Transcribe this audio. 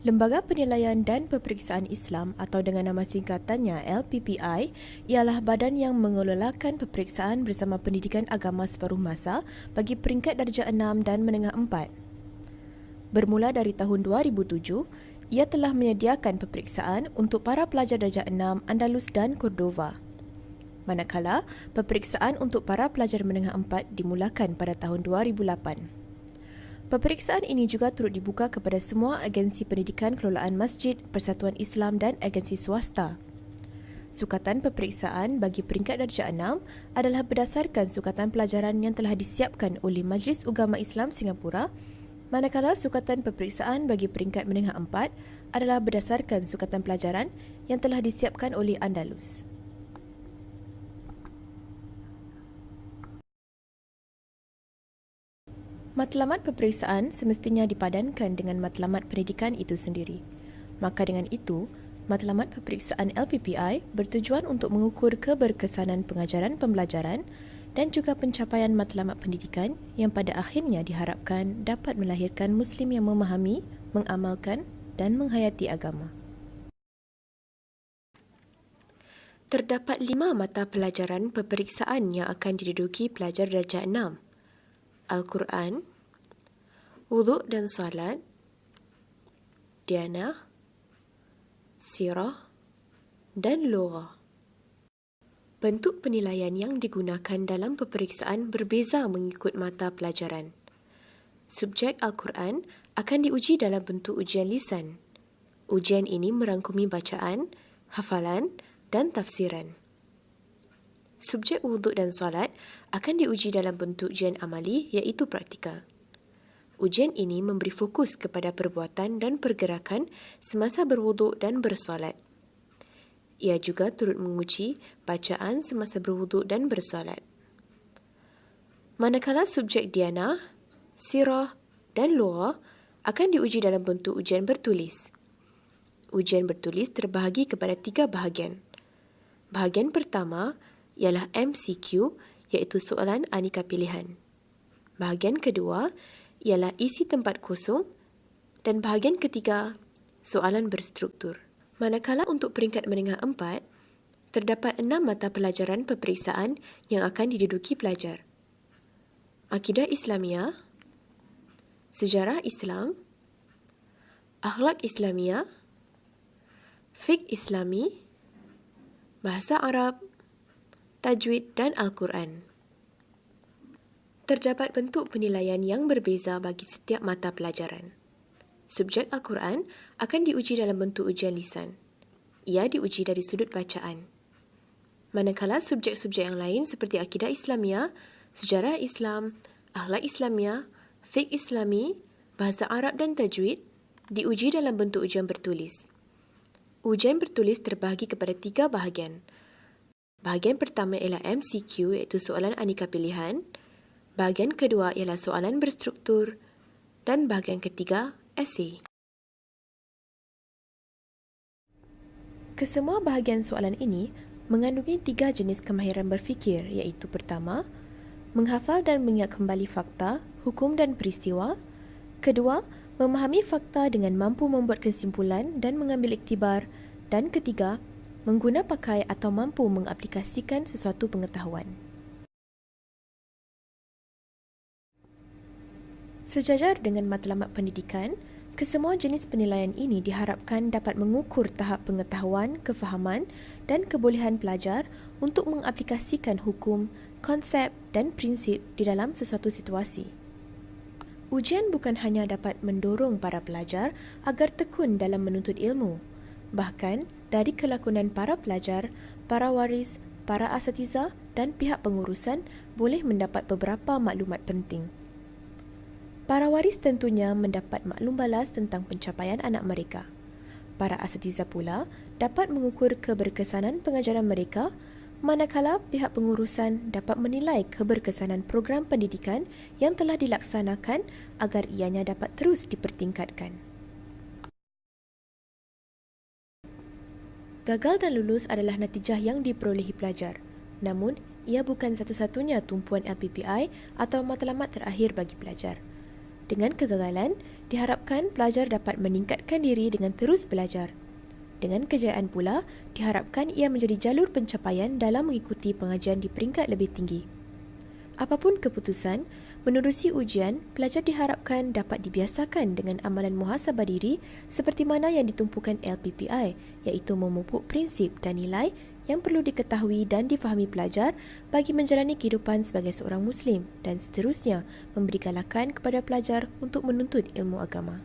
Lembaga Penilaian dan Peperiksaan Islam atau dengan nama singkatannya LPPI ialah badan yang mengelolakan peperiksaan bersama pendidikan agama separuh masa bagi peringkat darjah 6 dan menengah 4. Bermula dari tahun 2007, ia telah menyediakan peperiksaan untuk para pelajar darjah 6 Andalus dan Cordova. Manakala, peperiksaan untuk para pelajar menengah 4 dimulakan pada tahun 2008. Peperiksaan ini juga turut dibuka kepada semua agensi pendidikan kelolaan masjid, Persatuan Islam dan agensi swasta. Sukatan peperiksaan bagi peringkat darjah 6 adalah berdasarkan sukatan pelajaran yang telah disiapkan oleh Majlis Ugama Islam Singapura, manakala sukatan peperiksaan bagi peringkat menengah 4 adalah berdasarkan sukatan pelajaran yang telah disiapkan oleh Andalus. Matlamat peperiksaan semestinya dipadankan dengan matlamat pendidikan itu sendiri. Maka dengan itu, matlamat peperiksaan LPPI bertujuan untuk mengukur keberkesanan pengajaran pembelajaran dan juga pencapaian matlamat pendidikan yang pada akhirnya diharapkan dapat melahirkan Muslim yang memahami, mengamalkan dan menghayati agama. Terdapat 5 mata pelajaran peperiksaan yang akan diduduki pelajar darjah 6. Al-Quran, Wuduk dan Salat, Dianah, Sirah dan Lughah. Bentuk penilaian yang digunakan dalam peperiksaan berbeza mengikut mata pelajaran. Subjek Al-Quran akan diuji dalam bentuk ujian lisan. Ujian ini merangkumi bacaan, hafalan dan tafsiran. Subjek wuduk dan solat akan diuji dalam bentuk ujian amali iaitu praktikal. Ujian ini memberi fokus kepada perbuatan dan pergerakan semasa berwuduk dan bersolat. Ia juga turut menguji bacaan semasa berwuduk dan bersolat. Manakala subjek dianah, sirah dan lughah akan diuji dalam bentuk ujian bertulis. Ujian bertulis terbahagi kepada 3 bahagian. Bahagian pertama ialah MCQ iaitu soalan aneka pilihan. Bahagian kedua ialah isi tempat kosong dan bahagian ketiga soalan berstruktur. Manakala untuk peringkat menengah 4, terdapat 6 mata pelajaran peperiksaan yang akan diduduki pelajar. Akidah Islamiah, Sejarah Islam, Akhlak Islamiah, Fiqh Islami, Bahasa Arab, Tajwid dan Al-Quran. Terdapat bentuk penilaian yang berbeza bagi setiap mata pelajaran. Subjek Al-Quran akan diuji dalam bentuk ujian lisan. Ia diuji dari sudut bacaan. Manakala subjek-subjek yang lain seperti Akidah Islamiah, Sejarah Islam, Akhlak Islamiah, Fiqh Islami, Bahasa Arab dan Tajwid diuji dalam bentuk ujian bertulis. Ujian bertulis terbahagi kepada 3 bahagian. Bahagian pertama ialah MCQ iaitu soalan aneka pilihan, bahagian kedua ialah soalan berstruktur dan bahagian ketiga esei. Kesemua bahagian soalan ini mengandungi 3 jenis kemahiran berfikir iaitu pertama, menghafal dan mengingat kembali fakta, hukum dan peristiwa. Kedua, memahami fakta dengan mampu membuat kesimpulan dan mengambil iktibar. Dan ketiga, mengguna pakai atau mampu mengaplikasikan sesuatu pengetahuan. Sejajar dengan matlamat pendidikan, kesemua jenis penilaian ini diharapkan dapat mengukur tahap pengetahuan, kefahaman dan kebolehan pelajar untuk mengaplikasikan hukum, konsep dan prinsip di dalam sesuatu situasi. Ujian bukan hanya dapat mendorong para pelajar agar tekun dalam menuntut ilmu, bahkan dari kelakonan para pelajar, para waris, para asatiza dan pihak pengurusan boleh mendapat beberapa maklumat penting. Para waris tentunya mendapat maklum balas tentang pencapaian anak mereka. Para asatiza pula dapat mengukur keberkesanan pengajaran mereka, manakala pihak pengurusan dapat menilai keberkesanan program pendidikan yang telah dilaksanakan agar ianya dapat terus dipertingkatkan. Gagal dan lulus adalah natijah yang diperolehi pelajar. Namun, ia bukan satu-satunya tumpuan LPPI atau matlamat terakhir bagi pelajar. Dengan kegagalan, diharapkan pelajar dapat meningkatkan diri dengan terus belajar. Dengan kejayaan pula, diharapkan ia menjadi jalur pencapaian dalam mengikuti pengajian di peringkat lebih tinggi. Apapun keputusan, menerusi ujian, pelajar diharapkan dapat dibiasakan dengan amalan muhasabah diri seperti mana yang ditumpukan LPPI, iaitu memupuk prinsip dan nilai yang perlu diketahui dan difahami pelajar bagi menjalani kehidupan sebagai seorang Muslim dan seterusnya memberi galakan kepada pelajar untuk menuntut ilmu agama.